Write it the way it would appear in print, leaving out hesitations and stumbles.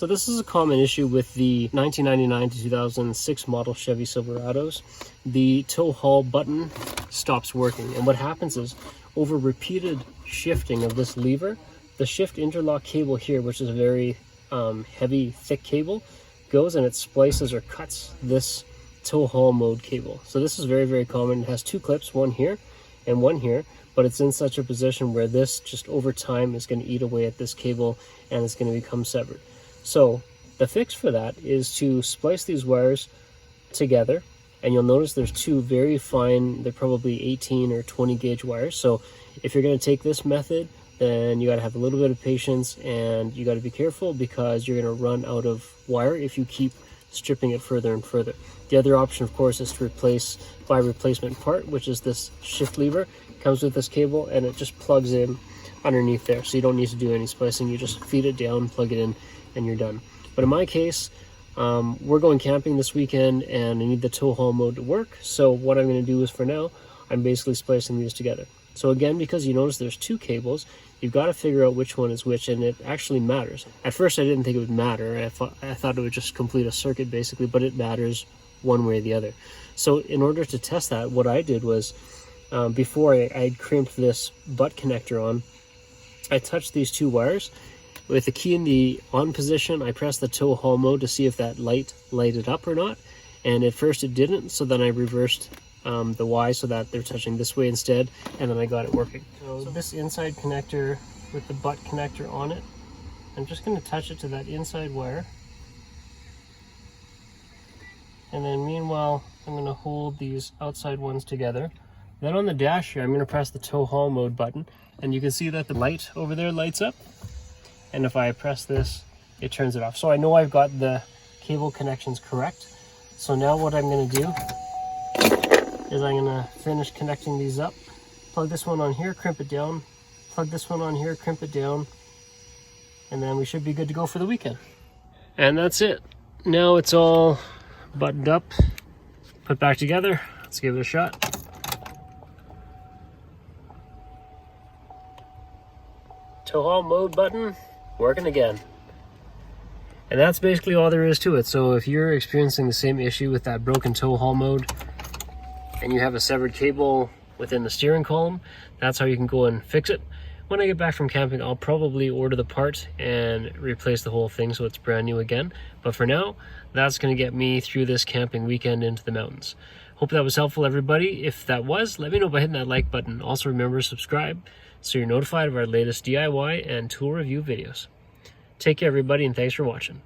So this is a common issue with the 1999 to 2006 model Chevy Silverados. The tow haul button stops working, and what happens is over repeated shifting of this lever, the shift interlock cable here, which is a very heavy, thick cable, goes and it splices or cuts this tow haul mode cable. So this is very, very common. It has two clips, one here and one here, but it's in such a position where this just over time is going to eat away at this cable and it's going to become severed. So the fix for that is to splice these wires together, and you'll notice there's two very fine, they're probably 18 or 20 gauge wires. So if you're going to take this method, then you got to have a little bit of patience and you got to be careful, because you're going to run out of wire if you keep stripping it further and further. The other option, of course, is to replace by replacement part, which is this shift lever. It comes with this cable and it just plugs in underneath there, so you don't need to do any splicing. You just feed it down, plug it in, and you're done. But in my case, we're going camping this weekend and I need the tow haul mode to work. So what I'm going to do is, for now, I'm basically splicing these together. So again, because you notice there's two cables, you've got to figure out which one is which, and it actually matters. At first I didn't think it would matter. I thought it would just complete a circuit basically, but it matters one way or the other. So in order to test that, what I did was, before I crimped this butt connector on, I touched these two wires. With the key in the on position, I pressed the tow haul mode to see if that light lighted up or not. And at first it didn't, so then I reversed the Y so that they're touching this way instead, and then I got it working. So this inside connector with the butt connector on it, I'm just going to touch it to that inside wire. And then meanwhile, I'm going to hold these outside ones together. Then on the dash here, I'm going to press the tow haul mode button, and you can see that the light over there lights up. And if I press this, it turns it off. So I know I've got the cable connections correct. So now what I'm going to do is I'm going to finish connecting these up. Plug this one on here, crimp it down. Plug this one on here, crimp it down. And then we should be good to go for the weekend. And that's it. Now it's all buttoned up, put back together. Let's give it a shot. Tow haul mode button working again. And that's basically all there is to it. So if you're experiencing the same issue with that broken tow haul mode and you have a severed cable within the steering column, that's how you can go and fix it. When I get back from camping, I'll probably order the part and replace the whole thing so it's brand new again. But for now, that's going to get me through this camping weekend into the mountains. Hope that was helpful, everybody. If that was, let me know by hitting that like button. Also remember to subscribe so you're notified of our latest DIY and tool review videos. Take care, everybody, and thanks for watching.